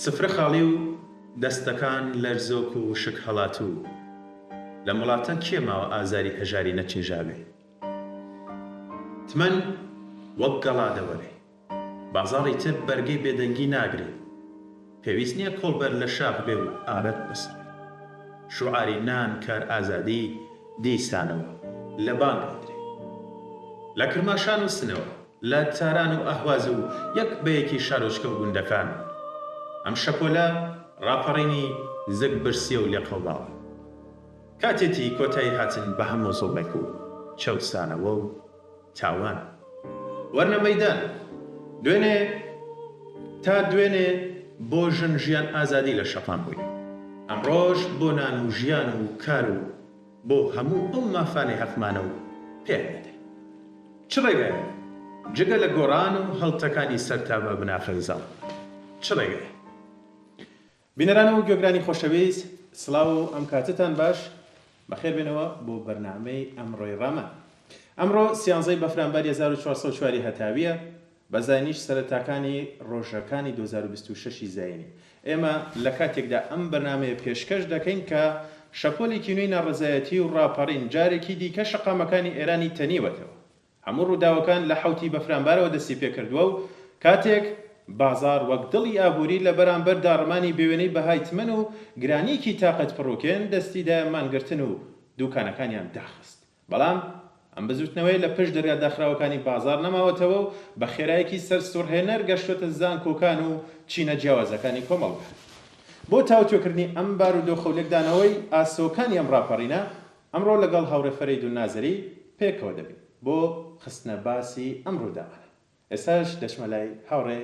سفرە خاڵی و دەستەکان لەرزۆک و شک هەڵاتوو لە وڵاتەن کێ ماوە ئازاری هەژاری نەچێژاوێ تمەن وەک گەڵا دەوەرێ بازاڕی تر بەرگەی بێدەنگی ناگرێ پێویست نییە کۆڵبەر لە شاخ بێ و ئارەت بسرێ شوعاری نان کار ئازادی دیسانەوە لە بانگ هەدرێ لە کرماشان و سنەوە لە تاران و ئەهواز و یەک بەیەکی شارۆچکە و گوندەکان ئەم شەپۆلە ڕاپەڕینی زەک برسیە و لێقەڵاوە کاتێتی کۆتایی هاتن بە هەموو زۆڵێک و چەوسانەوە و تاوان وەرنە مەیدان دوێنێ بۆ ژن ژیان ئازادی لە شەپان بووی ئەمڕۆژ بۆ نان و ژیان و کار و بۆ هەموو ئەو مافانەی هەفمانە و پێدەدێ چ ڕێگایە جگە لە گۆڕان و هەڵتەکانی سەرتابە بنافرزاڵ چ ڕێگایە بینەران و گوێگرانی خۆشەویست سڵاو و ئەم کاتتان باش بەخێر بێنەوە بۆ بەرنامەی ئەمڕۆی ڕەمە ئەمڕۆ سیانزەی بەفرانبەری 1404 هەتاویە بە زانیش سەرەتاکانی ڕۆژەکانی 2026 زاینی ئێمە لە کاتێکدا ئەم بەرنامەیە پێشکەش دەکەین کە شەپۆلێکی نوێی ناڕزایەتی و ڕاپەڕین جارێکی دیکە شەقامەکانی ئێرانی تەنیوەتەوە هەموو ڕووداوەکان لە حوتی بەفرانبارەوە دەستی پێکردووە و کاتێک بازار وەک دڵی ئابووری لە بەرامبەر داڕمانی بێوێنەی بەهای تمەن و گرانیکی تاقەت پڕوکێن دەستیدا مانگرتن و دوکانەکانیان داخست بەڵام ئەم بزوتنەوەی لە پشت دەرگا داخراوەکانی بازار نەماوەتەوە و بە خێرایەکی سەرسوڕهێنەر گەشتۆتە زانکۆکان و چینە جیاوازەکانی کۆمەڵگا بۆ تاوتوێکردنی ئەم بارودۆخە و لێکدانەوەی ئاسۆکانی ئەم ڕاپەڕینە ئەمڕۆ لەگەڵ هاوڕێ فەرید و نازەری پێکەوە دەبین بۆ خستنە باسی ئەم ڕووداوانە ئێستاش دەچمە لای هاوڕێ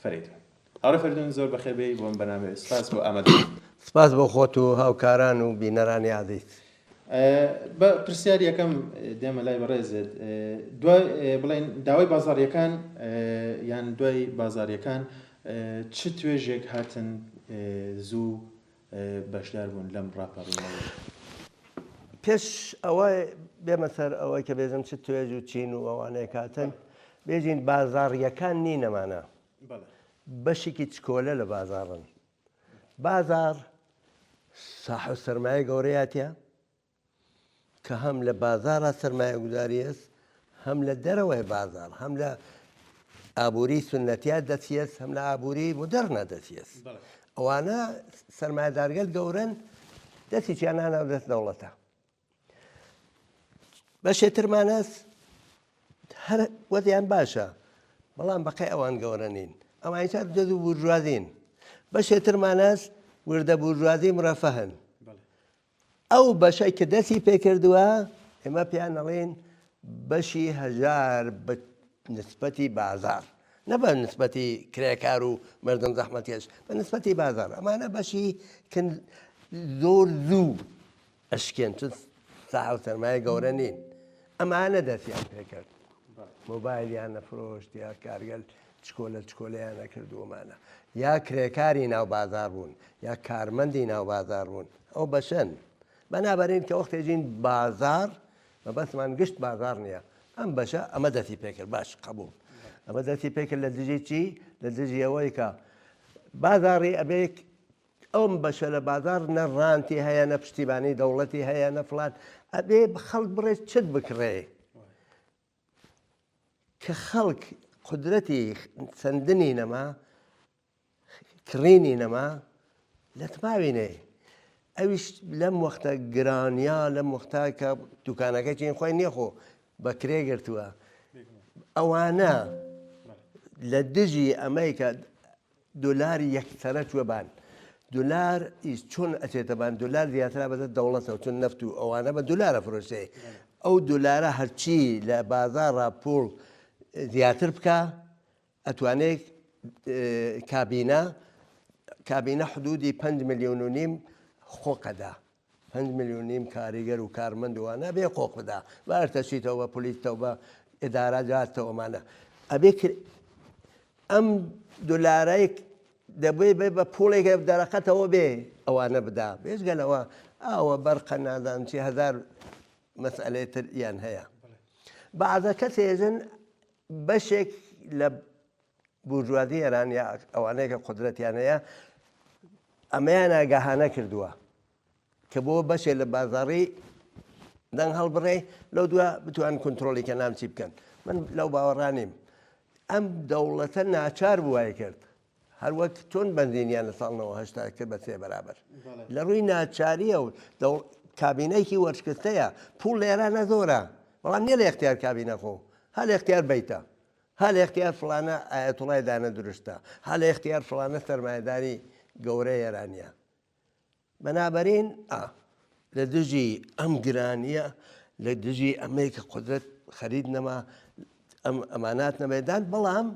فەریدون هاوڕێ فەریدون زۆر بەخێربێی بۆم بەنامێ سپاس بۆ ئامادە سپاس بۆ خۆت و هاوکاران و بینەرانی عزیز بە پرسیار یەکەم دێمە لای بەڕێزت دوای بڵێن داوای بازاڕیەکان یان دوای بازاڕیەکان چ توێژێک هاتن زوو بەشدار بوون لەم ڕاپەڕینەوە پێش ئەوە بێمە سەر ئەوەی کە بێزم چ توێژ و چین و ئەوانەیە کاتن بێژین بازاڕیەکان نینەمانە بەشێکی چکۆلە لە بازاڕن بازار ساحە سەرمایە گەورەیەتە کە هەم لە بازارە سەرمایە گوزاری است هەم لە دەرەوەی بازار هەم لە ئابووری سنەتیە دەچێت هەم لە ئابووری مدەرنە دەچێت ئەوانە سەرمایەدارگەل گەورن دەستیان ناناو دەست دەوڵەتە بەشێترمانەس هەر وەزیان باشە بەڵام بەقەی ئەوان گەورە نین ئەوانیشار دەست و بورژوازین بەشێترمانەس وردە بورژوازی مرەفەهن ئەو بەشەی کە دەستی پێکردووە ئێمە پیان ئەڵێن بەشی هەژار بە نسبەتی بازار نە بە نسبەتی کرێکار و مردم زەحمەتیش بە نسبەتی بازار ئەمانە بەشی زۆر زوو ئەشکێن چ ساحە و سەرمایە گەورە نین ئەمانە دەستیان پێکرد مۆبایلیان نەفرۆشت یا کارگەل چکۆلەیان نەکردووەمانە یا کرێکاری ناو بازار بوون یا کارمەندی ناو بازار بوون ئەو بەشەن بەنابەرین کە وەختێژین بازار بەبەسمان گشت بازار نییە ئەم بەشە ئەمە دەستی پێکرد باش قبول ئەمە دەستی پێکرد لە دژی چی لە دژی ئەوەی کە بازاڕی ئەبێک ئەوم بەشە لە بازار نەڕانتی هەیە نە پشتیبانی دەوڵەتی هەیە نەفلات ئەبێ خەڵک بڕێت چت بکڕێ کە خەڵک قودرەتی سندنی نەما کڕینی نەما لە تماوینێ ئەویش لەم وەختە گرانیا لەم وەختا کە دوکانەکە چین خۆی نییەخۆ بە کرێ گرتووە ئەوانە لە دژی ئەمریکا دۆلاری یەکسەرە چوەبان دولار چۆن ئەچێتە بان دولار زیاترا بەدە دەوڵەتەوە چون نەفت و ئەوانە بە دولارە فرۆشتێ ئەو دولارە هەرچی لە بازارڕ پوڵ زیاتر بکە ئەتوانێت کابینە حدودی 5 ملیۆن و نیم خۆقەدا 5 ملیۆن نیم کاریگەر و کارمەندوانە بێ خۆق بدا بە ئەرتەشیتەوە بە پلیستەوە بە ئێدارە جاتەوەمانە ئەبێ ئەم دولارێک دەبێ بێ بە پوڵێکە دەرەقەتەوە بێ ئەوانە بدا بێژگەلەوە ئەوە بەرقە نادان چی هەزار مەسئلەیەتر یان هەیە بەعادە کەسێژن بەشێک لە بورژوازی ئێران یا ئەوانەیە کە قودرەتیان هەیە ئەمەیان ئاگاهانە کردووە کە بۆ بەشێ لە بازاڕی دەنگ هەڵبڕێ لەو دووە بتوان کۆنتترۆلی کە نام چی بکەن من لەو باوەڕانیم ئەم دەوڵەتە ناچار بووای کرد هەروەک چۆن بنزینیان لە ساڵنەوە هەشتا کرد بە 3 بەرابەر لە ڕووی ناچاریە و کابینەیەکی وەرشکستەیە پوڵ لێرانە زۆرە بەڵام نییە لە اختیار کابینە خۆ هە لە اختیار بیتە هە لە اختیار فڵانە ئاەتوڵای دانە دروستە هە لە اختیار فڵانە سەرمایهداری گەورەی ئێرانیە بەنابەرین لە دژی ئەم گرانیە لە دژی ئەمەی کە قودرەت خەرید نەما ئەمانات نەبێدان بەڵام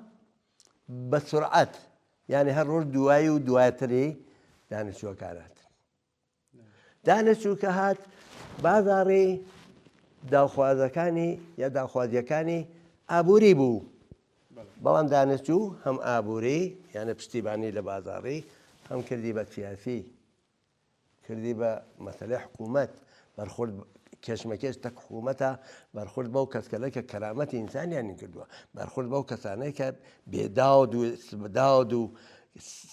بە سورعەت یعنی هەر ڕۆژ دوایی و دواتری دانیشتووەکانات دانیشتوو کە هات بازاڕی داوخوازەکانی یا داوخوازیەکانی ئابووری بوو بەڵام دانیشتوو هەم ئابووری یانە پشتیبانی لە بازاڕی هەم کردی بە سیاسی کردی بە مەسەلەی حکوومەت بەرخورد کێشمەکێش تەک حکوومەتە بەرخورد بەو کەسکەلە کە کەرامەتی ئینسانیانی کردووە بەرخورد بەو کەسانەی کە بێداود و سبداود و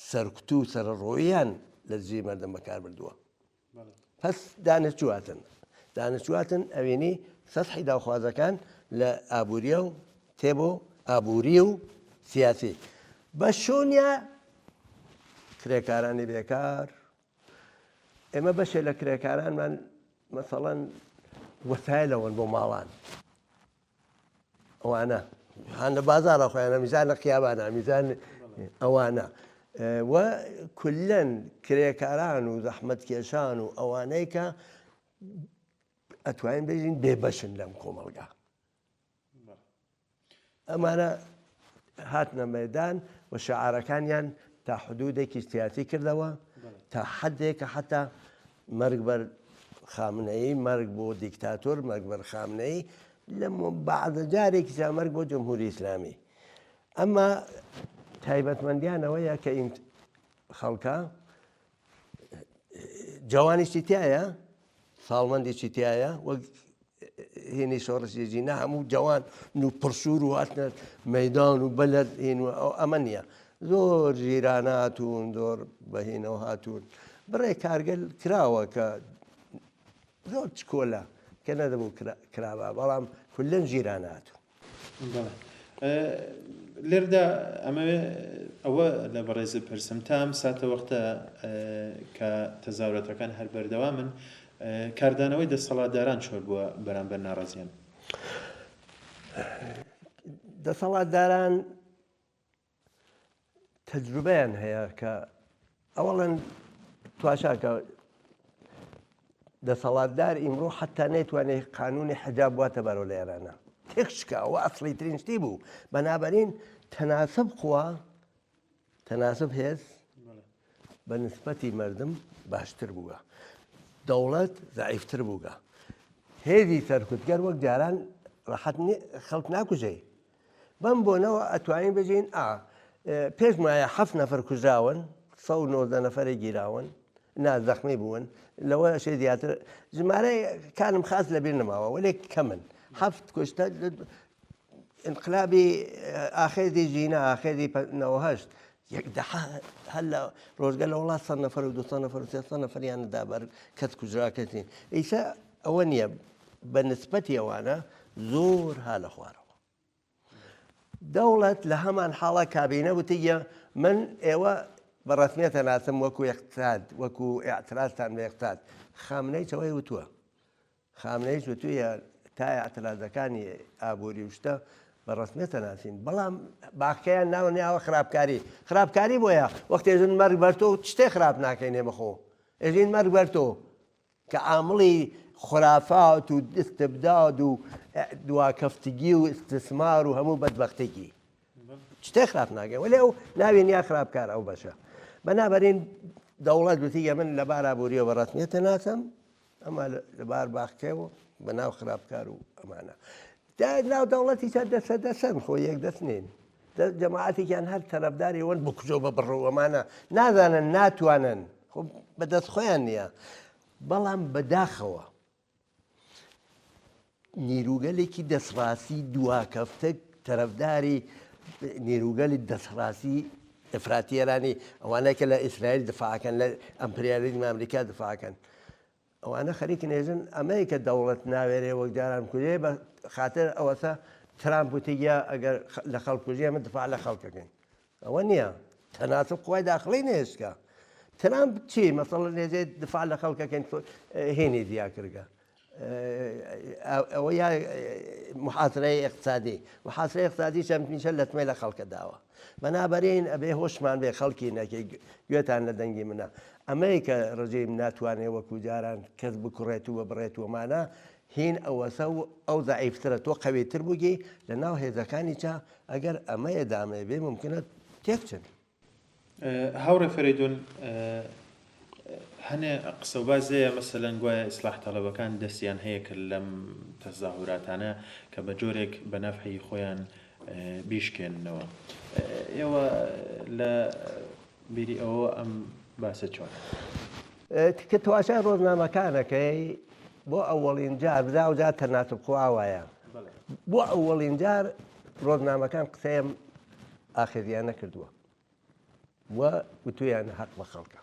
سەرکوت و سەرڕۆییان لە دژی مەردەم بەکار بردووە پس دانیشتوواتن ئەوێنی سەسحی داوخوازەکان لە ئابووریە و تێبۆ ئابووری و سیاسی بە شۆنیا کرێکارانی بێکار ئێمە بەشێ لە کرێکارانمان مەسەڵەن وەسایلەوەن بۆ ماڵان ئەوانە هەن لە بازارە خۆیانە میزان لە قیابانە میزان ئەوانە و کولەن کرێکاران و زەحمەتکێشان و ئەوانەی کە ئەتوانین بێژین بێبەشن لەم کۆمەڵگا ئەمانە هاتنە مەیدان و شعارەکانیان تا حدودێکی سیاسی کردەوە تا حدێکە حتا مەرگ بەر خامنەیی مەرگ بۆ دیکتاتۆر مەرگ بەر خامنەیی لە بەعدە جارێکی جا مەرگ بۆ جمهوری ئیسلامی ئەمما تایبەتمەندیانەوەیە کە خەڵکە جوانیشتی تایە ساڵمەندێکی تایە وەک هێنی شۆڕشی جینا هەموو جوان و پرسوور و هاتنە مەیدان و بەلەر هێن و ئەمە نییە زۆر ژیرانە هاتوون زۆر بەهێنەوە هاتوون بڕێ کارگەل کراوە کە زۆر چکۆلە کە نەدەبوو کراوە بەڵام کولەن ژیرانە هاتوون لێردا ئەوە لە بەڕێز پرسم تا ئەم ساتە وەختە کە تەزاورەتەکان هەر بەردەوامن کاردانەوەی دەسەڵاتداران چۆن بووە بەرامبەر ناڕازیان دەسەڵاتداران تەجروبەیان هەیە کە ئەوەڵەن تواشاکە دەسەڵاتدار ئیمڕۆ حتا نەیتوانێت قانونی حجاب واتە بەرەو لە ئێرانە تێکشکە ئەوە ئەسڵی ترین شتی بوو بەنابەرین تەناسب خوا تەناسب هێز بە نسبەتی مردم باشتر بووە دەوڵەت زعیفتر بووگە هێزی سەرکوتگەر وەک جاران ڕەحەت خەڵک ناکوژێ بەم بۆنەوە ئەتوانین بژین پێش مایە 7 نەفەر کوژراون 190 نەفەری گیراون زەخمی بوون لەوە شێ زیاتر ژمارەی کانم خاص لەبیر نەماوە وەلێک کەمن 7 کوشتە انقلابی ئاخێزی ژینە ئاخێزی 98 هەر لە ڕۆژگە لە وڵات 100 نەفەر و 200 نەفەر و 300 نەفەریاندا بەر کەس کوژراکەین ئیسا ئەوە نییە بە نسبەتی ئەوانە زۆر ها لە خوارەوە دەوڵەت لە هەمان حاڵە کابینە وتیە من ئێوە بەڕەسمیەتە ناسم وەکو اقتصاد وەکو ئاعتراضتان بە اقتصاد خامنەی چەوەی وتووە خامنەیش وتوویە تا ئاعتراضەکانی ئابووری وشتە بەڕەسمیەتە ناسین بەڵام باخکەیان ناوە نیاوە خراپکاری بۆیە وەختی ئێژن مەرگ بەرتۆ شتێ خراپ ناکەینێ بەخۆ ئێژین مەرگ بەرتۆ کە عامڵی خرافات و استبداد و دواکەفتگی و استثمار و هەموو بەدبەختێکی شتێ خراپ ناکەین وەلێ ئەو ناوێن یا خراپکار ئەو بەشە بەنابەرین دەوڵەت وتیگە من لەبار ئابووریەوە بەڕەسمیەتە ناسم ئەمە لەبار باخکەوە بەناو خراپکار و ئەمانە ناو دەوڵەتی چا دەسەن خۆی یەک دەست نین جەماعەتێکیان هەر تەرەفداری ئەوەن بکوژۆ بە بڕەوەمانە نازانن ناتوانن خۆ بەدەست خۆیان نییە بەڵام بەداخەوە نیروگەلێکی دەسڕاستی دواکەفتە تەرەفداری نیروگەلی دەسڕاستی ئفراتی ئێرانی ئەوانەیە کە لە ئیسرائیل دفاعکەن لە ئەمپریالیزم ئەمریکا دفاعکەن ئەوانە خەریکی نێژن ئەمەی کە دەوڵەت ناوێرێ وەک جاران کوێ بە خاتر ئەوەسە ترامپ وتیگە ئەگەر لە خەڵکوژی ئەمە دفاع لە خەڵکەکەین ئەوە نییە تەناسب خۆی داخڵی نێشکە ترامپ چی مەسەڵ نێژێ دفاع لە خەڵکەکەین هێنی دیاکردگە ئەوە یا محاسرەی اقتصادی محاسرەی اقتصادی چەندمیشە لە تمەی لە خەڵکە داوە بەنابەرین ئەبێ هۆشمان بێ خەڵکی نەکەی گوێتان لە دەنگی منە ئەمەی کە ڕژیم ناتوانێت وەکو جاران کەس بکوڕێت و ببڕێت ومانە هین ئەوەسە و ئەو زعیفترە تۆ قەوێتر بووگی لە ناو هێزەکانی چا ئەگەر ئەمەیە دامێ بێ ممکنە تێکچن هاوڕێ فەریدون هەنێ قسە و بازەیە مەسەلەن گوایە ئیسلاح تەڵەبەکان دەستیان هەیە کرد لەم تەزاهوراتانە کە بە جۆرێک بە نەفعی خۆیان بیشکێننەوە ئێوە لە بیری ئەوە ئەم باسە چۆن کە تواشای ڕۆژنامەکانەکەی بۆ ئەوەڵین جار بدا و جار تەناسب خواوایە بۆ ئەوەڵین جار ڕۆژنامەکان قسەیەم ئاخریان نەکردووە وە وتویان حەق بە خەڵکە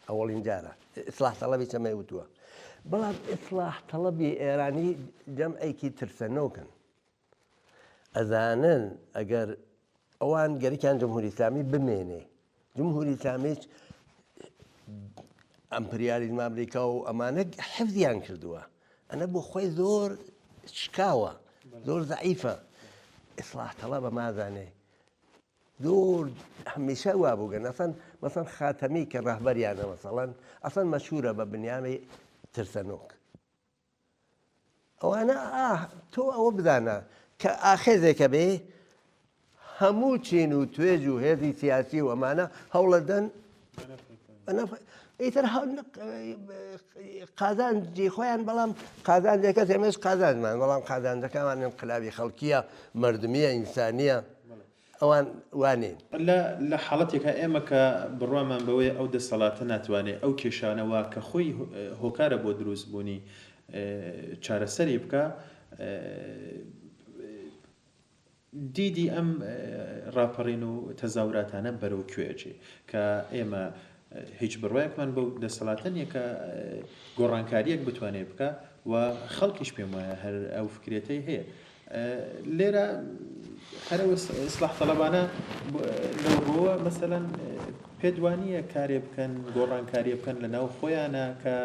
ئەوەڵین جارە ئیسلاح تەڵەبی چەمەی وتووە بەڵام ئیسلاح تەڵەبی ئێرانی جەمعێکی ترسەنۆکن ئەزانن ئەگەر ئەوان گەریکیان جمهوری ئیسلامی بمێنێ جمهوری ئیسلامیش ئەمپریالیزم ئەمریکا و ئەمانە حفزیان کردووە ئەنە بۆ خۆی زۆر شکاوە زۆر زەعیفە ئیسلاح تەڵەبە مازانێ زۆر هەمیشە وا بووگەن مەسەن خاتەمی کە ڕەهبەریانە مەسەڵەن ئەسەن مەشهورە بە بنیامەی ترسەنۆک ئەوانە تۆ ئەوە بدانە کە ئاخێزێکە بێ هەموو چین و توێژ و هێزی سیاسی و ئەمانە هەوڵەدەن ئیتر قازانجی خۆیان بەڵام قازانجەکە تێمەش قازانمان بەڵام قازانجەکەمان انقلابی خەڵکیە مردمیە ئینسانیە ئەوان وانین لە حاڵەتێکە ئێمە کە بڕوامان بەوەی ئەو دەسەڵاتە ناتوانێت ئەو کێشانەوە کە خۆی هۆکارە بۆ دروست بوونی چارەسەری بکە دیدی ئەم ڕاپەڕین و تەزاوراتانە بەرەو کوێچێ کە ئێمە هیچ بڕوایەکمان بەو دەسەڵاتە نیە کە گۆڕانکاریەک بتوانێت بکە و خەڵکیش پێم وایە هەر ئەو فکرێتەی هەیە لێرە هەرەوە ئیسلاح تەڵەبانە لەو ڕۆوە مەسەلەن پێدوانیە کارێ بکەن گۆڕانکاریە بکەن لە ناو خۆیانە کە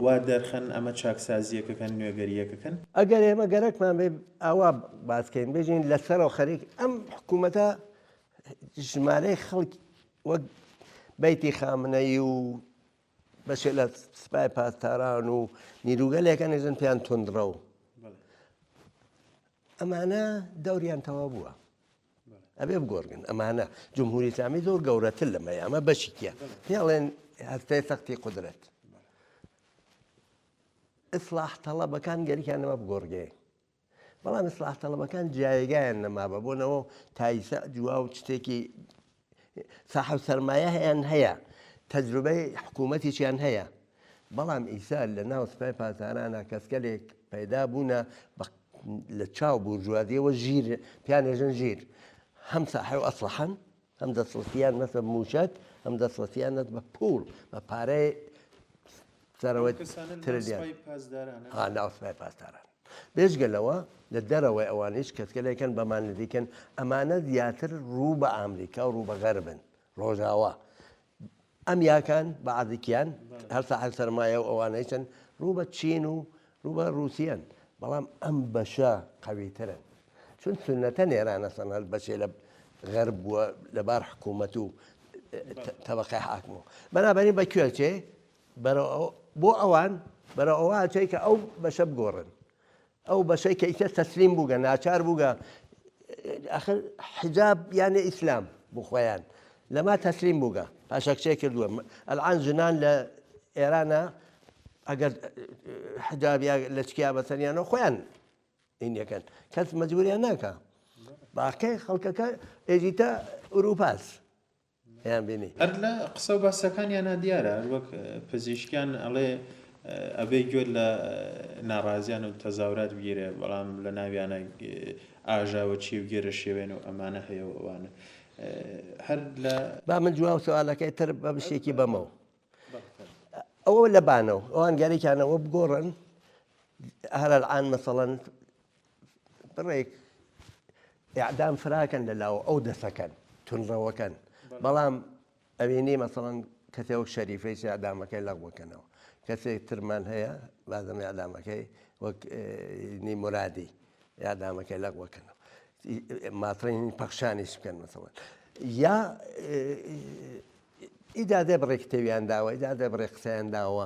وا دەرخەن ئەمە چاکسازیەکەکەن نوێگەریەکەکەن ئەگەر ئێمە گەرەکمان بێ ئاوا باسکەین بێژین لەسەرەوە خەریک ئەم حکوومەتە ژمارەی خەڵک وەک بەیتی خامنەی و بەشێ لە سپای پاسداران و نیروگەلێکە نێژن پێیان تونندڕە و ئەمانە دەوریان تەوا بووە ئەبێ بگۆڕگن ئەمانە جمهوری ئیسلامی زۆر گەورەتر لەمەیە ئەمە بەشیکیە پێڵێن هەستەی سەختی قودرەت ئیسلاح تەڵەبەکان گەریکیانەوە بگۆڕگێ بەڵام ئیسلاح تەڵەبەکان جایگایان نەمابە بۆنەوە تایسە جووا و شتێکی ساحب سەرمایە هەیەیان هەیە تەجروبەی حکوومەتیشیان هەیە بەڵام ئیسا لە ناو سپای پاسدارانە کەسکەلێک پەیدا بوونە لە چاو بورژوازیەوە ژیر پیانێژن ژیر هەم ساحب ئەسلحەن هەم دەسڵەتیان مەسە موشک هەم دەسڵەتیانەت بە پوڵ بە پارەی سەرەوەی تریلیۆن ناو سپای پاسداران بێژگەلەوە لە دەرەوەی ئەوانیش کەسکەلێکن بەمان نزیکن ئەمانە زیاتر ڕوو بە ئامریکا و ڕوو بە غەربن ڕۆژاوا ئەم یاکان بە عادیکیان هەر ساحب سەرمایە و ئەوانەیشن ڕوو بە چین و ڕوو بە رووسیەن بەڵام ئەم بەشە قەویترن چون سنەتە نێرانە سەنەر بەشێ لە غەرب بووە لەبار حکوومەت و تەبەقەی حاکمەوە بەنابەری بەکوێچێ بۆ ئەوان بەرە ئەوە چێ کە ئەو بەشە بگۆڕن ئەو بەشەی کە ئیتر تەسلیم بووگە ناچار بووگە ئەخر حجاب یانێ ئیسلام بۆ خۆیان لەما تەسلیم بووگە پاشەکچێ کردووە ئەلعان ژنان لە ئێرانە ئەگەر حجابیا لە چکیا بەسەریانەوە خۆیان این یەکەن کەس مەجبوریان ناکە باقی خەڵکەکە ئێجیتە ئوروپاس یان بینی هەر لە قسە و باسەکانیانە دیارە وەک پزیشکیان ئەڵێ ئەبێ گوێت لە ناڕازیان و تەزاورات بگیرێ بەڵام لە ناویانە ئاژاوە چی و گێرە شێوێن و ئەمانە هەیە و ئەوانە هەر لە با من جواب سوالەکەی تر بە بشتێکی بەمەوە ئەوە لە بانەوە ئەوان گەرێکیانەوە بگۆڕن هەر العان مەسەڵەن بڕێک ئیعدام فراکەن لەلاوە ئەو دەسەکەن تونڕەوەکەن بەڵام ئەوێنی مەسەڵەن کەسێک شەریفەی ئیعدامەکەی لەغوەکەنەوە کەسێک ترمان هەیە بازم ئیعدامەکەی وەک نی مرادی ئیعدامەکەی لەغوەکەنەوە ماتڕی پەخشانیش بکەن مەسەڵەن یا ئیدادە بڕێ کتێویان داوە ئیدادە بڕێ قسەیان داوە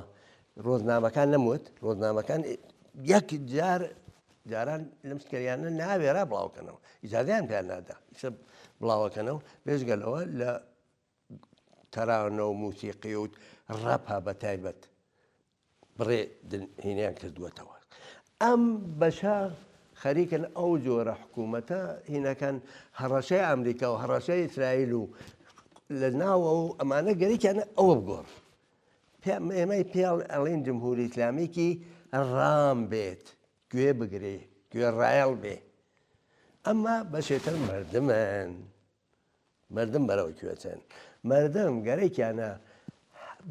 ڕۆژنامەکان نەموت ڕۆژنامەکان یەک جاران لەم شتکەریانە ناوێرا بڵاوکەنەوە ئیجازیان پێیان نادا ئیسە بڵاوەکەنەوە بێژگەلەوە لە تەرانە و موسیقی و ڕەپا بە تایبەت بڕێ هینیان کردووەتەوە ئەم بەشە خەریکن ئەو جۆرە حکوومەتە هینەکان هەڕەشەی ئەمریکا و هەڕەشەی ئیسرائیل و لە ناوە و ئەمانە گەریکیانە ئەوە بگۆڕ ئێمەی پێڵ ئەڵین جمهوری ئیسلامیکی ڕام بێت گوێ بگرێ گوێ ڕایەڵ بێ ئەمما بەشێتر مردم بەرەوە کوێچن مردم گەرەێکیانە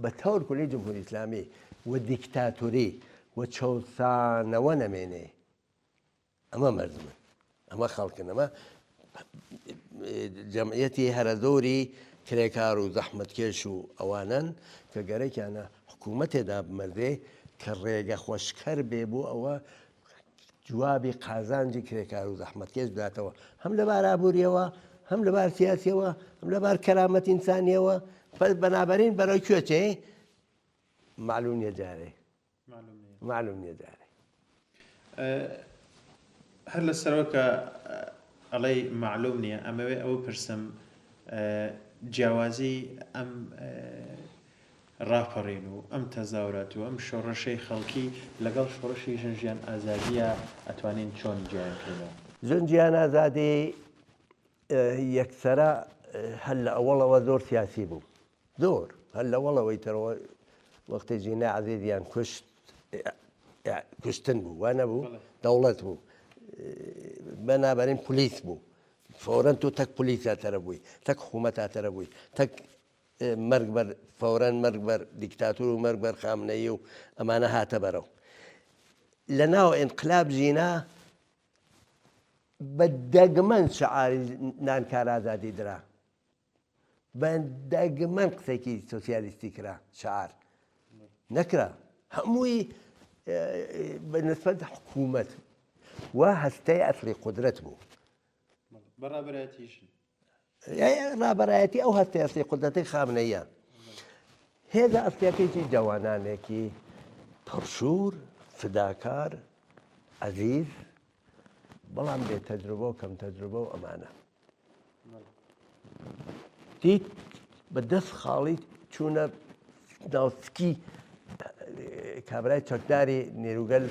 بە تەور کولی جمهوری ئیسلامی و دیکتاتوری و چەوسانەوە نەمێنێ ئەمە مردمن ئەمە خەڵکن ئەمە جەمعیەتی هەرە زۆری کرێکار و زەحمەتکێش و ئەوانن کە گەرەێکیانە حکوومەتێدا بمەردێ کە ڕێگە خۆشکەر بێ بوو ئەوە جوابی قازانجی کرێکار و زەحمەتکێش بداتەوە هەم لەبار ئابوووریەوە هەم لەبار سیاسیەوە هەم لەبار کەرامەت ئینسانیەوە بەنابەرین بەرەو کوێچێ معلوم نییە جارێ معلوم نییە جارێ هەر لە سەرۆکە ئەڵەی معلوم نییە ئەمەوێ ئەوە پرسم جیاوازی ئەم ڕاپەڕین و ئەم تەزاورات و ئەم شۆڕەشەی خەڵکی لەگەڵ شۆڕشی ژنجیان ئازادیە ئەتوانین چۆن جیانکردەوە ژنجیان ئازادی یەکسەرە هەر لە ئەوەڵەوە زۆر سیاسی بوو زۆر هەر لە وەڵەوەی ترەوە وەختی ژینە عەزیزیان کوشتن بوو وانە بوو دەوڵەت بوو بەنابەرین پلیس بوو فۆرەن تۆ تەک پلیساتەرە بووی تەک حکوومەتاتەرە بووی تەک مەرگ بەر فەورەن مەرگ بەر دیکتاتور و مەرگ بەر خامنەیی و ئەمانە هاتە بەرەو لە ناو ئینقلاب ژینە بە دەگمەن شعاری نانکار ئازادی درا بە دەگمەن قسێکی سۆسیالیستی کرا شعار نەکرا هەمووی بەنسبەت حکوومەت و هەستەی ئەسڵی قودرەت بوو بەڕابەرایەتیشن ڕابەرایەتی ئەو هەستەی ئەسڵی قودرەتی خامنەیە هێزە ئەسڵیەکەیکی جوانانێکی پڕشور فداکار عەزیز بەڵام بێ تەجروبە و کەم تەجروبە و ئەمانە دیت بە دەست خاڵی چوونە ناوسکی کابرای چەکداری نێروگەل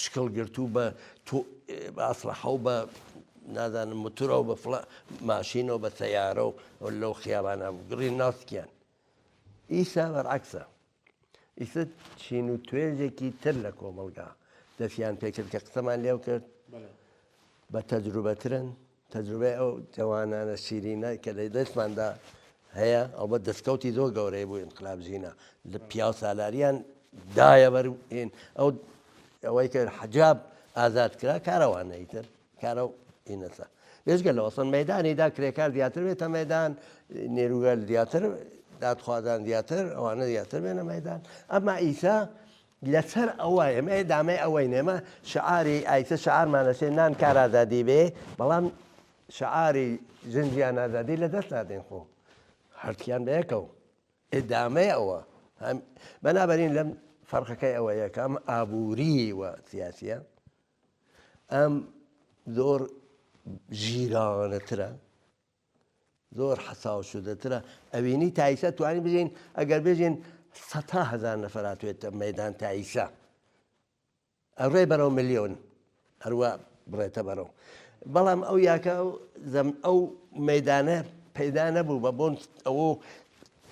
شکڵگرتوو بە ئاسلحە و بە نازانم متورە و بە ماشینە و بە سەیارە و لەو خیابانە گڕی ناوسکیان ئیسا بەرعەکسە ئیسا چین و توێژێکی تر لە کۆمەڵگا دەستیان پێکرد کە قسەمان لێو کرد بە تەجروبەترن تەجروبەی ئەو جوانانە شیرینە کە لە دەستماندا هەیە ئەوبەت دەستکەوتی زۆر گەورەی بوو ئینقلاب ژینە لە پیا و سالاریان دایە بەرهێن ئەوەی کە حەجاب ئازاد کرا کارەوانەی تر کارە و ئینەسە بێژگە لە وەسن مەیدانیدا کرێکار زیاتر بێتە مەیدان نێروگەل زیاتر دادخوازان زیاتر ئەوانە زیاتر بێنە مەیدان ئەمما ئیسا لەسەر ئەوە ئێمە دامەی ئەوەی نێمە شعاری ئایسە شعارمانەسێ نان کار ئازادی بێ بەڵام شعاری ژنجیان ئازادی لە دەست نادێن خۆ هەرتیان بەیەکەوە ئێدامەی ئەوە بەنابەرین لەم فەرقەکەی ئەوە یەکەم ئابووری وە سیاسیە ئەم زۆر ژیرانەترە زۆر حەساو شودەترە ئەوینی تایسە توانین بژین ئەگەر بێژین 100,000 نەفەر هاتوێتە مەیدان تایسە ئەڕێ بەرەو ملیۆن هەروە بڕێتە بەرەو بەڵام ئەو یاکە ئەو مەیدانە پەیدا نەبوو بە بۆن ئەوە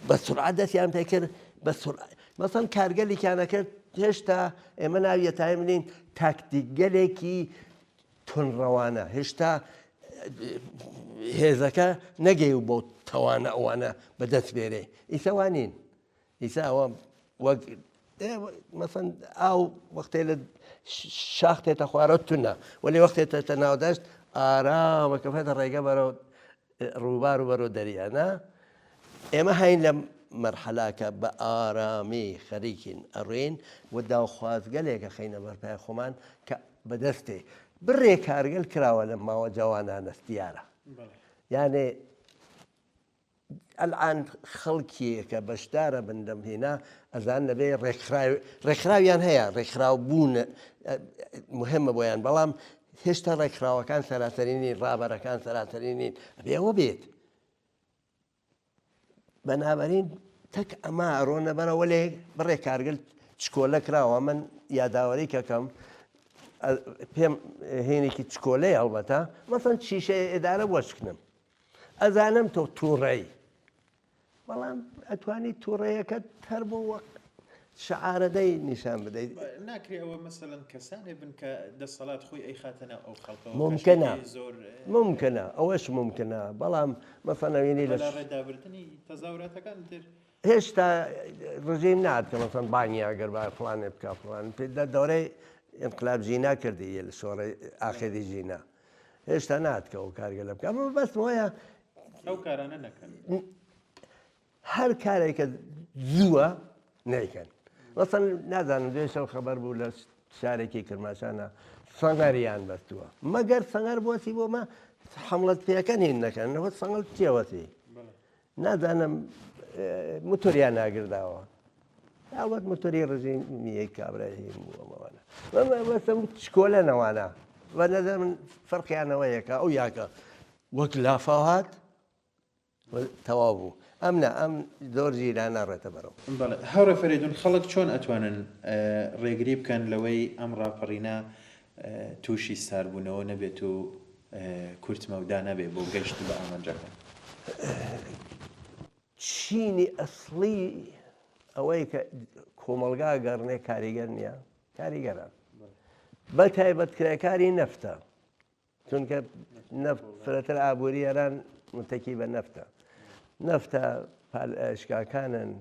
بە سورعەت دەستیان پێکرد بە سورعەت مەسەڵەن کارگەلیکیانە کرد هێشتا ئێمە ناوی یەتای بنین تاکتیکگەلێکی تونڕەوانە هێشتا هێزەکە نەگەی و بۆ تەوانە ئەوانە بەدەست بێرێ ئیسەوانین ئیسا ئەوە وەک مەسەن ئاو وەختێ لە شاخ تێتە خوارە تونە وەلی وەختێتە ناودەشت ئارامە کەفێتە ڕێگە بەرەو ڕووبار و بەرەو دەریانە ئێمە هاین لە مەرحەلاکە بە ئارامی خەریکین ئەڕێن و داوخوازگەلێکە خەینە بەرپای خۆمان کە بەدەستێ بڕێ کارگەل کراوە لە ماوە جوانانە دیارە یانێ ئەلعان خەڵکیەکە بەشدارە بندەم هێنا ئەزان لەبێ ڕێکخراویان هەیە ڕێکخراو بوون مهمە بۆیان بەڵام هێشتا ڕێکخراوەکان سەراسەرینی ڕابەرەکان سەراسەرینین ئەبێ ئەوە بێت بەنابەرین تەک ئەمە ئەڕۆنە بەرەوە لێ بڕێ کارگەل چکۆلە کراوە من یاداوەری کەکەم پێم هێنێکی چکۆلەی هەڵبەتە مەسەن شیشەی ئێدارە وەشکنم ئەزانم تۆ تووڕێی بەڵام ئەتوانی تووڕەیەکە هەر بۆ وەک شعارەدەی نیشان بدەیت ناکرێ ئەوە مەسەڵەن کەسانێ بن کە دەسەڵات خۆی ئەی خاتەنە ئەو خەڵکەوە ممکنە زۆر ممکنە ئەوەش ممکنە بەڵام مەسەنەوێنی لە ڕێدابردننی تەزاوراتەکان تر هێشتا ڕژیم نات کە مەسەن بانگی ئەگەر با فڵانێ بکە فڵان دەورەی انقلاب ژینا کردی لە شۆڕی ئاخری ژینا هێشتا ناتکە و کارگە لە بکە ئەمە بەست وایە ئەو کارانە نەکەن هەر کارێکە زووە نیکەن وەسەن نازانم دوێ شەو خەبەر بوو لە شارێکی کرماشانە سەنگەریان بەستووە مەگەر سەنگەر بۆسی بۆمە حملەت پێەکەن هین نەکەن نەوە سەنگەڵ چێوەتی نازانم موتۆریان ناگرداوە ئەوەت موتۆری ڕژیمیەک کابراهیم بووەمەوانە بەسم چکۆلە نەوانە بە نەزەر من فەرقیانەوە یەکە ئەو یاکە وەک لافاهات تەواو بوو ئەمنە ئەم زۆر ژیران ناڕێتە بەرەو هەورە فەریدون خەڵک چۆن ئەتوانن ڕێگری بکەن لەوەی ئەم ڕاپەڕینە تووشی ساربوونەوە نەبێت و کورتمەودا نەبێت بۆ گەشت بە ئامانجەکە چینی ئەسڵی ئەوەی کە کۆمەلگا گەڕنێ کاریگەر نییە کاریگەرە بە تایبەتکرێکاری نەفتە چونکە فرەتر ئابووری ئەران متەکی بە نەفتە نەفتە ئەشکاکانن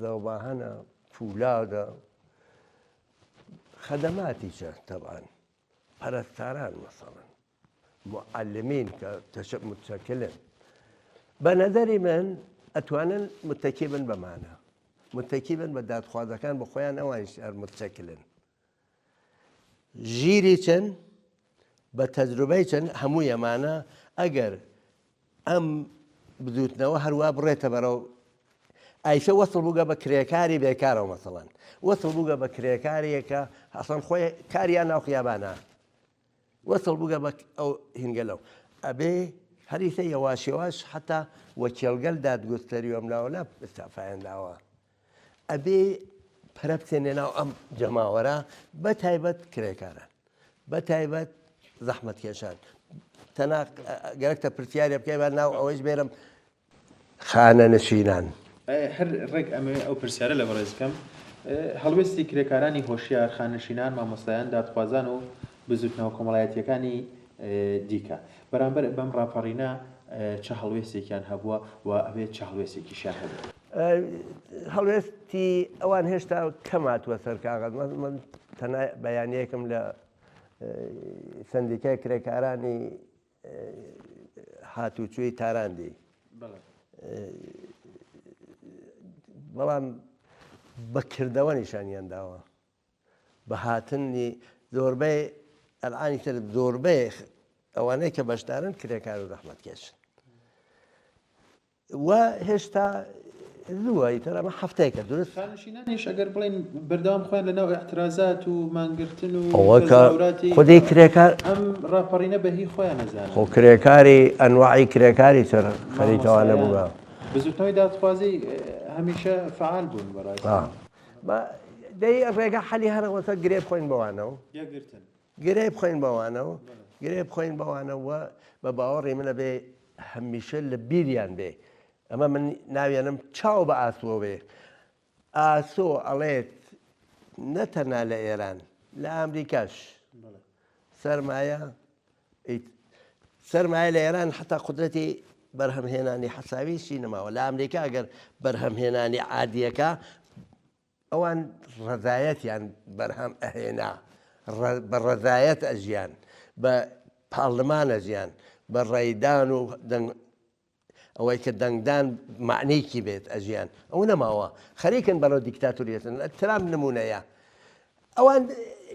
زەوباهەنە فولادە خەدەماتیچە تەبان پەرستاران مەسەڵەن معلمین کە متشەکلن بە نەزەری من ئەتوانن متەکی بن بەمانە متەکی بن بە دادخوازەکان بە خۆیان ئەوانیش هەر متشەکلن ژیری چەند بە تەجروبەی چەند هەموو ئەمانە ئەگەر ئەم بدوتنەوە هەروە بڕێتە بەرەو ئایشە وەسڵ بووگە بە کرێکاری بێکارەوە مەسەڵەن وەسڵ بووگە بە کرێکارێکە حەسەن خۆی کاریان ناو خیابانە وەسڵ بووگە بە ئەو هینگەلەو ئەبێ هەریسە یەواشێواش حتا وەکێڵگەل دادگوستەری ئەملاوەلا ئستافایان داوە ئەبێ پەرە بچێنێ ناو ئەم جەماوەرە بە تایبەت کرێکاران بە تایبەت زەحمەتکێشان تەناق گەرەکتە پرسیارە بکەی بە ناو ئەوەش بێرم خانە نشینان هەر ڕێک ئەمە ئەو پرسیارە لە بەڕێزکەم هەڵوێستی کرێکارانی هۆشیار خانەشینان مامۆستایان دادخوازان و بزوتنەوە کۆمەڵایەتیەکانی دیکە بەرامبەر بەم ڕاپەڕینە چه هەڵوێستێکیان هەبووە و ئەبێت چه هەڵوێستێکیشیان هەبوو هەڵوێستی ئەوان هێشتا کەماتوە سەر کاغەز من تەنها بەیانیەکم لە سندیکای کرێکارانی هاتوچووی تاراندی بەڵام بەکردەوە نیشانیان داوە بە هاتنی زۆربەی ئەلعانی تر زۆربەی ئەوانەی کە بەشدارن کرێکار و زەحمەتکێشن و هێشتا زووە ئیتر ئەمە هەفتەیەکە دروست خانەشینانیش ئەگەر بڵێن بەردەوام خۆیان لەناو ئەحترازات و مانگرتن و ئەوەکە خودی کرێکار ئەم ڕاپەڕینە بەهی خۆیان نەزانن خۆ کرێکاری ئەنواعی کرێکاری چەر خەریکەوانە بووە بزوتنەوەی دادخوازی هەمیشە فعال بوون بەڕاستی دەی ڕێگە حەلی هەرەوەسە گرێ بخۆین بەوانەوە گرێ بخۆین بەوانەوە گرێ بخۆین بەوانەوە بە باوەڕی منە بێ هەمیشە لە بیریان بێ ئەمە من ناوێنم چاو بە ئاسۆ بێ ئاسۆ ئەڵێت نەتەنها لە ئێران لە ئەمریکاش سەرمایە سەرمایە لە ئێران حتا قودرەتی بەرهەمهێنانی حەساویشی نەماوە لە ئەمریکا ئەگەر بەرهەمهێنانی عادیەکە ئەوان ڕەزایەتیان بەرهەم ئەهێنا بە ڕەزایەت ئەژیان بە پاڵمان ئەژیان بە ڕێیدان و ئەوەی کە دەنگدان معنیکی بێت ئەژیان ئەو نەماوە خەریکن بەرەو دیکتاتوریەتن ترامپ نمونەیە ئەوان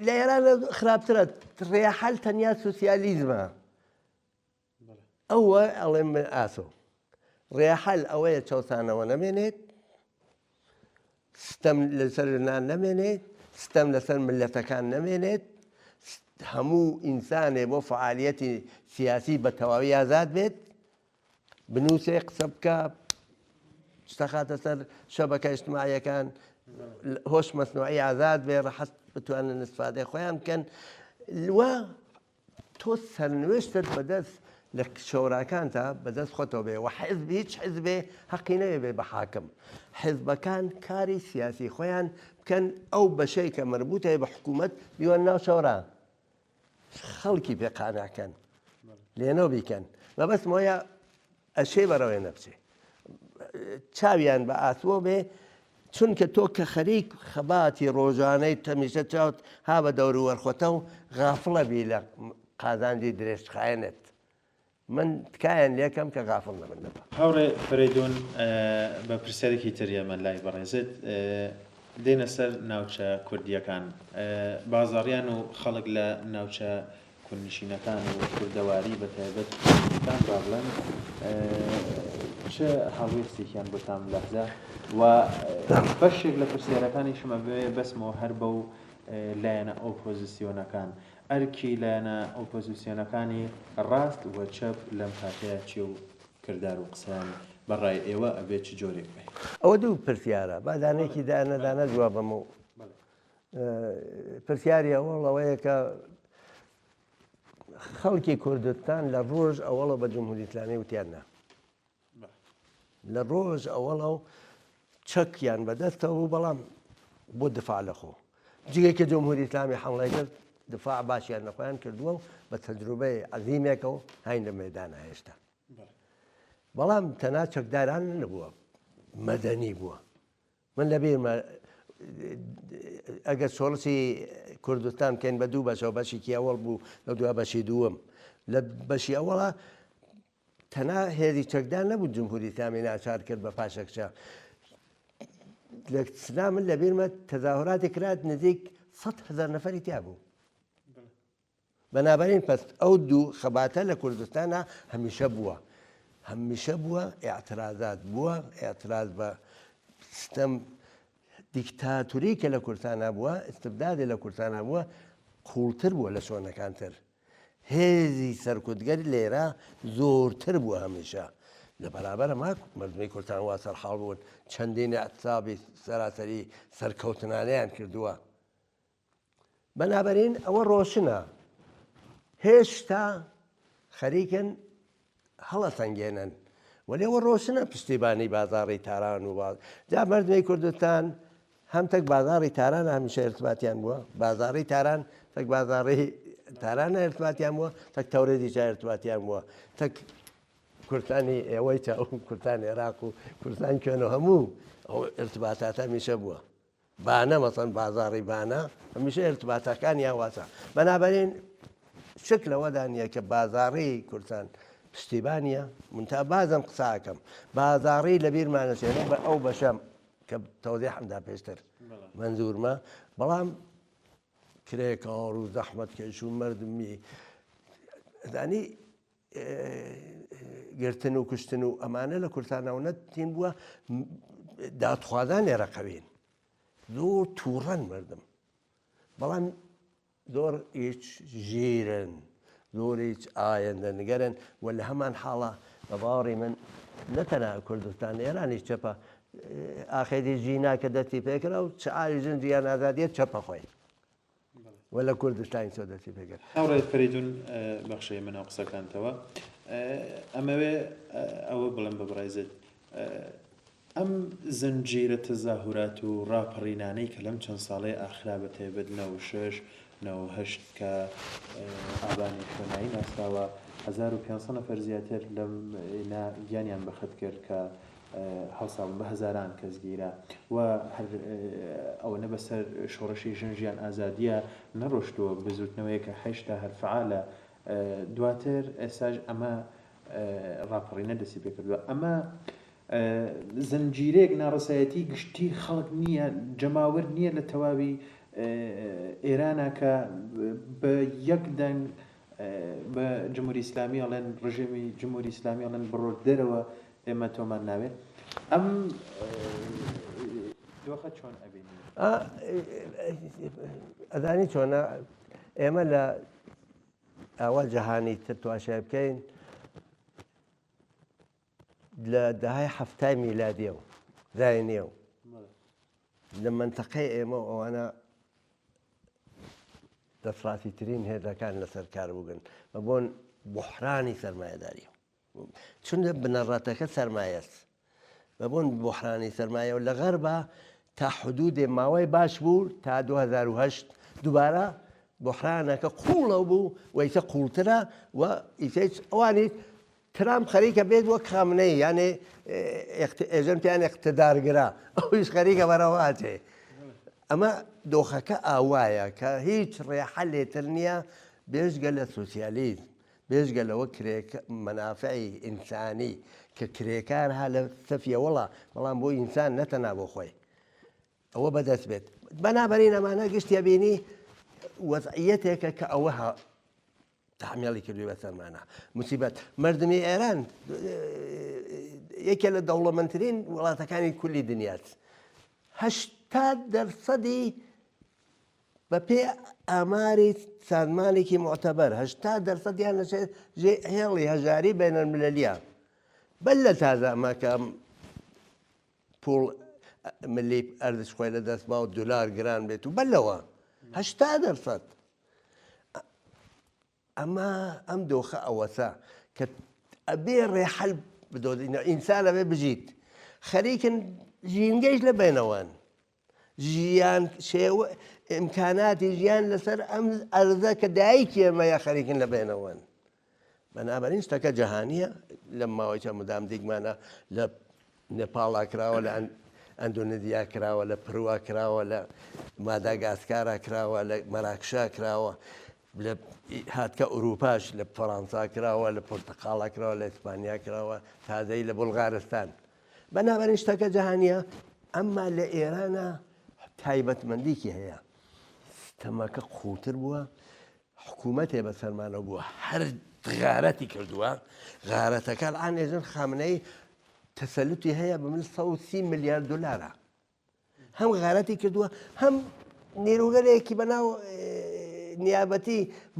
لە ئێران خراپترە ڕێحەل تەنیا سوسیالیزمە ئەوە ئەڵێم من ئاسۆ ڕێحەل ئەوەیە چەسانەوە نەمێنێت ستەم لەسەر نان نەمێنێت ستەم لەسەر ملەتەکان نەمێنێت هەموو ئینسانێ بۆ فعالیەتی سیاسی بە تەواوی ئازاد بێت بنووسێ قسە بکە شتەخاتە سەر شەبەکە ئیجتیماعیەکان هۆش مەسنوعی ئازاد بێ ڕەحەت بتوانن استفادەی خۆیان بکەن وە تۆ سەرنوێشتت بەدەست لە شۆراکانتە بەدەست خۆتەوە بێ و حیزب هیچ حیزبێ حەقی نەوێ بێ بە حاکم حیزبەکان کاری سیاسی خۆیان بکەن ئەو بەشەی کە مربوطە بە حکوومەت بیوە ناو شۆرا خەڵکی پێ قانعکەن لێنەوە بیکەن مەبەست مۆیە ئەشێ بەرەوەی نەبچێ چاویان بە ئاسووە بێ چونکە تۆ کە خەریک خەباتی ڕۆژانەی تەمیشە چاوت ها بە دەور و وەرخۆتە و غافڵە بی لە قازانجی درێژخایەنت من تکایان لێکم کە غافڵ نەبن لەبە هاوڕێ فەرەیدون بە پرسیارێکی تریە من لای بەڕێزت دێنە سەر ناوچە کوردیەکان بازاڕیان و خەڵک لە ناوچە کوردنشینەکان و کوردەواری بە تایبەت کوردستان با بڵێن چه هەڵوێستێکیان بۆ تام لەحزە و بەشێک لە پرسیارەکانیشمە بێ بەسمەوە هەر بەو لایەنە ئۆپۆزیسیۆنەکان ئەرکی لایەنە ئۆپۆزیسیۆنەکانی ڕاست و چەپ لەم کاتەیە چێ و کردار و قسەیان بەڕای ئێوە ئەبێت چ جۆرێک بێ ئەوە دوو پرسیارە بادانێکی دانەدانە جوابەم و پرسیاری ئەوەڵەوەیە کە خەڵکی کوردستان لە ڕۆژ ئەوەڵە بە جمهوری ئیسلامی وتیاننا لە ڕۆژ ئەوەڵە و چەکیان بەدەستەوە و بەڵام بۆ دفاع لە خۆ جگەی کە جمهوری ئیسلامی حمڵای کرد دفاع باشیان لە خۆیان کردووە و بە تەجروبەی عەزیمێکە و هاین لە مەیدانە هێشتا بەڵام تەنها چەکداران نەبووە مەدەنی بووە من لەبیرمە ئەگەر سۆڵسی کوردستان بکەین بە دوو بەشەوە بەشێکی ئەوەڵ بوو لە دوای بەشی دووەم لە بەشی ئەوەڵە تەنها هێزی چەکدار نەبوو جمهوری ئیسلامی ناچار کرد بە پاشەکشە لە سنا من لەبیرمە تەظاهوراتی کرات نزیک 100,000 نەفەری تیا بوو بەنابەرین پس ئەو دوو خەباتە لە کوردستانە هەمیشە بووە ئێعترازات بووە ئێعتراز بە سیستەم دیکتاتوری کە لە کوردستانە بووە ئستبدادی لە کوردستانە بووە قوڵتر بووە لە شۆنەکانتر هێزی سەرکوتگەری لێرە زۆرتر بووە هەمیشە لە بەرابەر ئەمە مردمی کوردستان وا سەرحاڵ بوون چەندین ئەحسابی سەراسەری سەرکەوتنانەیان کردووە بەنابەرین ئەوە ڕۆشنە هێشتا خەریکن هەڵەسەنگێنن وەلێەوە ڕۆشنە پشتیبانی بازاڕی تاران و جا مردمی کوردستان هەم تەک بازاڕی تاران هەمیشە ئێرتباتیان بووە بازاڕی تاران تەک بازاڕی تارانە ئێرتباتیان بووە تەک تەورێدیچە ئێرتباتیان بووە تەک کوردستانی ئێوەی چاو کوردستان عێراق و کوردستان کوێنە هەموو ئەو ئێرتباتات هەمیشە بووە بانە مەسەن بازاڕی بانە هەمیشە ئێرتباتەکانیان واسە بەنابەرین شک لەوەدا نییە کە بازاڕی کوردستان پشتیبانیە منتا بازم قساکەم بازاڕی لە بیرمانەچێنە بە ئەو بەشەم کە تەوزیح حەمدا پێشتر منزورمە بەڵام کرێکاڵ و زەحمەتکەش و مردمی دانی گرتن و کوشتن و ئەمانە لە کوردستانەوە نەتین بووە دادخوازان لێرەقەوین زۆر تووڕەن مردم بەڵام زۆر هیچ ژیرن زۆر هیچ ئایەندە نگەرن و لە هەمان حاڵە بە باوەڕی من نەتەنها کوردستان ئێرانی چەپە ئاخێری ژینا کە دەستی پێکرا و شعاری ژنجیان ئازادیەت چەپە خۆی و لە کوردستانی چۆ دەستی پێکرد هاوڕێ فەریدون بەخشەی منەوە قسەکانتەوە ئەمەوێ ئەوە بڵێم بە بڕێزت ئەم زنجیرە تەزاهورات و ڕاپەڕینانەی کە لەم چەند ساڵەی ئاخرا بە تایبەت 96 98 کە ئابانی خوێنایی ناسراوە 1500 نفر زیاتر لەم گیانیان بەخت کرد کە هەڵساون بە هەزاران کەس گیرا و ئەوەنە بەسەر شۆڕشی ژنجیان ئازادیە نەڕۆشتووە بزوتنەوەی کە هەشتا هەرفعالە دواتر ئێساژ ئەمە ڕاپەڕینە دەستی پێ کردووە ئەمە زنجیرێک ناڕەسایەتی گشتی خەڵک نییە جەماوەر نییە لە تەواوی ئێرانە کە بە یەک دەنگ بە جمهوری ئیسلامی ئەڵێن ڕژێمی جمهوری ئیسلامی ئەڵێن بڕۆ دەرەوە ئێمە تۆمان ناوێت ئەم دۆخە چۆن ئەبینی ئەدانی چۆنە ئێمە لە ئاوا جەهانی تر تواشای بکەین لە دەهای هەفتای میلادیە و داینیە و لە منتەقەی ئێمە ئەوانە دەسڵاتی ترین هێزەکان لەسەر کار بووگن بە بۆن بحرانی سەرمایەداریە چونکە بنەڕەتەکە سەرمایەست بە بۆن بحرانی سەرمایە و لە غەربە تا حدودێ ماوەی باش بوو تا 2008 دووبارە بحرانەکە قوڵە بوو و ئیتە قوڵترە و ئیتر ئەوانی ترام خەریکە بێت وەک خامنەی یانێ ئێژەم پیان اقتدارگرا ئەویش خەریکە بەرەواتێ ئەمە دۆخەکە ئاوایە کە هیچ ڕێحەلێتر نییە بێژگە لە سوسیالیزم بێژگە لەوە مەنافعی ئینسانی کە کرێکار ها لە سەفیە وەڵا بەڵام بۆ ئینسان نەتەنا بۆ خۆی ئەوە بەدەست بێت بەنابەرین ئەمانە گشتیا بینی وەزعیەتێکە کە ئەوە تحمیلی کردووی بەسەرمانە موسیبەت مردمی ئێران یەکێ لە دەوڵەمەندترین وڵاتەکانی کولی دنیات 80% بە پێ ئاماری سازمانێکی معتەبەر 80% یان هێڵی هەژاری بینەرملەلیە بەل لە تازە ئەمەکەم پوڵ ملی ئەردش خۆی لە دەست با و دولار گران بێت و بەلەوە 80% ئەمە ئەم دۆخە ئەوەسە کە ئەبێ ڕێحەل بدۆدینەوە ئینسان ئەبێ بژیت خەریکن ژینگەیش لە بینەوەن ژیان شێوە ئیمکاناتی ژیان لەسەر ئەم ئەرزە کە دایکی ئێمەیە خەریکن لە بینەوەن بەنابەرین شتەکە جەهانیە لەم ماوەیە مدام دیگمانە لە نێپاڵا کراوە لە ئەندونزیا کراوە لە پروا کراوە لە ماداگاسکارا کراوە لە مەراکشا کراوە لە هاتکە ئوروپاش لە فەڕەنسا کراوە لە پۆرتەقاڵا کراوە لە ئیسپانیا کراوە تازەی لە بولغارستان بەنابەرین شتەکە جەهانیە ئەمما لە ئێرانە تایبەتمەندێکی هەیە تەمەکە قوڵتر بووە حکوومەتێ بەسەرمانە بووە هەر غارەتی کردووە غارەتەکە الان ئێژن خامنەی تەسەلوتی هەیە بە من 130 میلیارد دلارە هەم غارەتی کردووە هەم نیرۆگەرێکی بەناو نیابەتی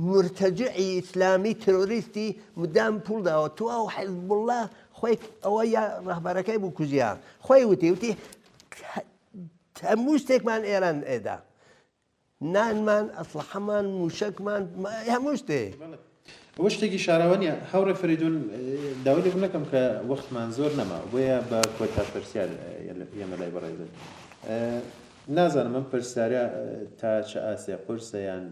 مرتەجعی ئیسلامی ترۆریستی مدام پوڵ داوە تو ئەو حیزبوڵڵا خۆی ئەوە یا ڕەهبەرەکەی بوو کوژیا خۆی وتی هەموو شتێکمان ئێران ئێدا نانمان ئەسلحەمان موشکمان هەموو شتێ ئەوە شتێکی شاراوە نیە هاوڕێ فریدون داوای لێ بنەکەم کە وەختمان زۆر نەما بۆیە بە کۆتا پرسیار ئێمە لای بەڕێزت نازانم ئەم پرسیارە تا چه ئاسێ قورسە یان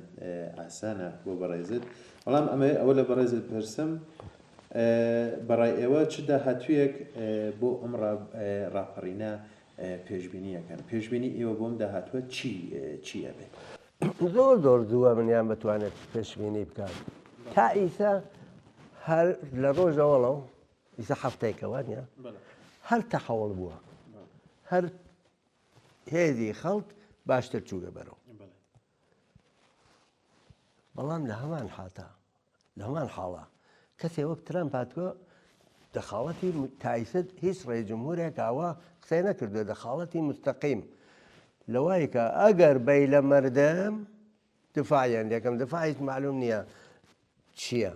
ئاسانە بۆ بەڕێزت بەڵام ئەمە ئەوە لە بەڕێزت پرسم بەڕای ئێوە چ داهاتوویەک بۆ ئەم ڕاپەڕینە پێشبینیەکەن پێشبینی ئێوە بۆم داهاتووە چیە بێت زۆر زۆر دووە منیان بتوانێت پێشبینی بکات تا ئیسا هەر لە ڕۆژەوەڵەو ئیسا هەفتەیەکەوە نیە هەر تەحەوڵ بووە هەر هێزی خەڵک باشتر چووگە بەرەوە بەڵام لە هەمان حاتا لە هەمان حاڵە کەسێ وەک ترامپ هاتووە دەخاڵەتی تایسد هیچ ڕێجمهورێک ئاوا قسەی نەکردووە دەخاڵەتی مستەقیم لەوای کە ئەگەر بەی لە مەردەم دفاعیان یەکەم دفاعیت معلوم نییە چییە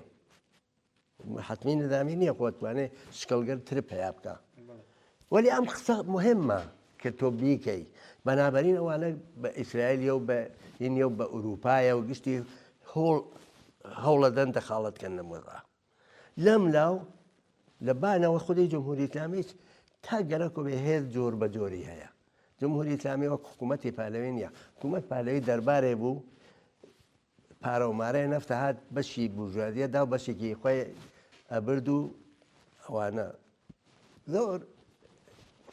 حتمی نظامی نییە خۆتوانێ شکڵگەر تر پیا بکە وەلی ئەم قسە مهمە کە تۆ بیکەی بەنابەرین ئەوانە بە ئیسرائیلیە و بە هینیە و بە ئوروپایە و گشتی هەوڵە دەن دەخاڵەتکەن لەمەوە لەم لاو لە بانەوە خودی جمهوری ئیسلامیش تا گەرەکۆ بێ هێز جۆر بە جۆری هەیە جمهوری ئیسلامی وەک حکوومەتی پالەوی نیە حکوومەت پالەوی دەربارێ بوو پارە و مارەی نەفتە هات بەشی بورژوازیەدا و بەشێکی خۆی ئەبرد و ئەوانە زۆر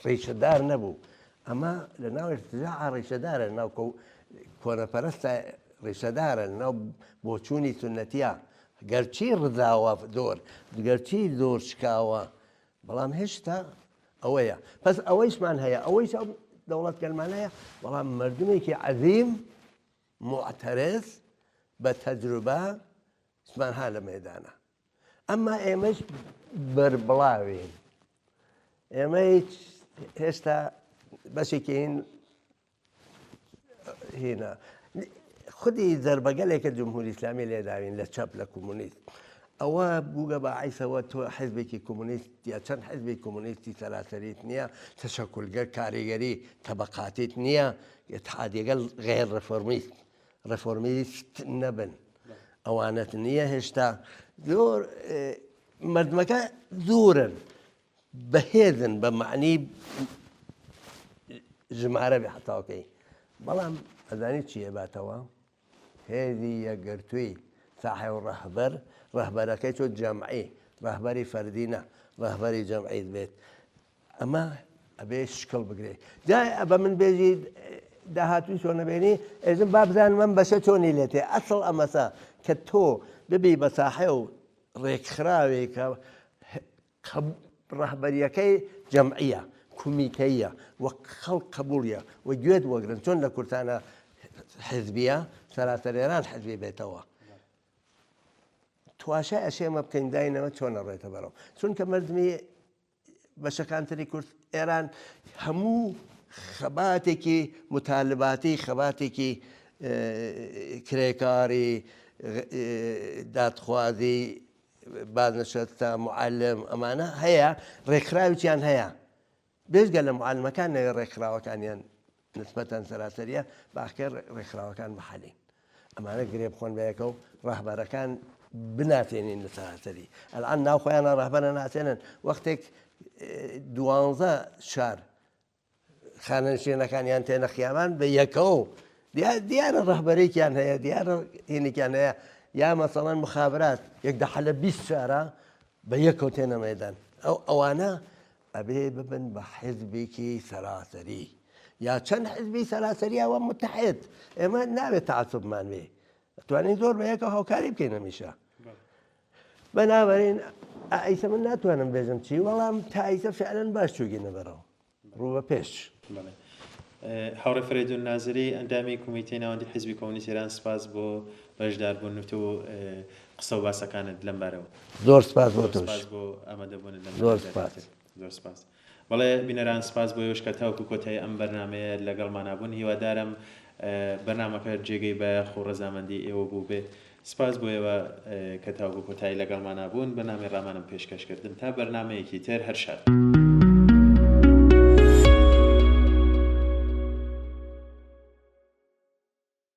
ڕیشەدار نەبوو. ئەمە لە ناو ارتجاع ڕیشەدارە ناو کۆنەپەرستە ڕیشەدارە ناو بۆچوونی سنەتیە گەرچی ڕزاوە زۆر گەرچی زۆر شکاوە بەڵام هێشتا ئەوەیە پس ئەوەیشمان هەیە ئەوەیش ئەو دەوڵەت گەلمان هەیە بەڵام مردمێکی عەزیم معتەرز بە تەجروبە سمانها لە مەیدانە ئەمما ئێمەش بەربڵاوین ئێمە هیچ هێشتا بەشێکی هینە خودی زەربەگەلێکە جمهوری ئیسلامی لێداوین لە چەپ لە کۆمونیست ئەوە بووگە بە عیسەوە تۆ حیزبێکی کۆمونیست یا چەند حیزبی کۆمونیستی سەراسەریت نییە تەشەکولگەر کاریگەری تەبەقاتیت نییە اتحادیەگەل غێر ڕێفۆرمیست نەبن ئەوانەت نییە هێشتا زۆر مردمەکە زۆرن بەهێزن بە معنی ژمارە بێ حتاوکەی بەڵام ئەزانی چیە باتەوە هێزی یەکگرتووی ساحێ و ڕەهبەرەکەی چۆ جەمعی ڕەهبەری فەردینە ڕەهبەری جەمعیت بێت ئەمە ئەبێ شکڵ بگرێ جای ئەبە من بێژی داهاتوی چۆن نەبێنی ئێژم با بزانم ئەم بەشە چۆنی لێتێ ئەسڵ ئەمەسە کە تۆ ببی بە ساحێ و ڕێکخراوێک کە ڕەهبەریەکەی جەمعیە کومیتەیە وە خەڵک قبوڵیە و گوێت وەگرن چۆن لە کورتانە حزبیە سەراسەرێران حزبی بێتەوە تواشای ئەشێمە بکەین داینەوە چۆنە ڕێتە بەرەو چونکە مردمی بەشەکانتری کورد ئێران هەموو خەباتێکی متالباتی خەباتێکی کرێکاری دادخوازی بازنشسته معلم ئەمانە هەیە ڕێکخراویان هەیە بێژگە لە معلمەکان نەوێ ڕێکخراوەکانیان نسبەتەن سەراسەریە باخکە ڕێکخراوەکان بەحەلین ئەمانە گرێ بخۆن بەیەکە و ڕەهبەرەکان بناتێنین لە سەراسەری ئەلعان ناوخۆیانە ڕەهبەرە ناتێنن وەختێک 12 شار خانەنشینەکانیان تێنە خیامان بە یەکەوە دیارە ڕەهبەرێکیان هەیە دیارە هینێکیان هەیە یا مەسەڵەن مخابرات یەک دەحە لە 20 شارە بە یەکەوە تێنە مەیدان ئەوانە ئەبێ ببن بە حیزبێکی سەراسەری یا چەند حیزبی سەراسەریەوە متحد ئێمە ناوێت تەعەسوبمان بێ دەتوانین زۆر بە یەکەوە هاوکاری بکەین هەمیشە بەنابەرین ئەیسە من ناتوانم بێژم چی وەڵام تا ئەیسە فعلەن باش چووگینە بەرەوە ڕوو بە پێش هاوڕێ فەرێدون نازری ئەندامی کۆمیتەی ناوەندی حیزبی کۆمونیستی ئێران سپاس بۆ بەشداربوون و قسە و باسەکانت لەم بارەوە زۆر سپاس بۆ تۆش بۆ ئامادەبوونت زۆر سپاس زۆر سپاس بەڵێ بینەران سپاس بۆ یۆشکە تاوکو کۆتایی ئەم بەرنامەیە لەگەڵمان نابوون هیوادارم بەرنامەکە جێگەی بە خۆ ڕەزامەندی ئێوە بوو بێ سپاس بۆ ئێوە کە تاوکو کۆتایی لەگەڵمان نابوون بەرنامەی ڕامانم پێشکەشکردن تا بەرنامەیەکی تر هەر شاد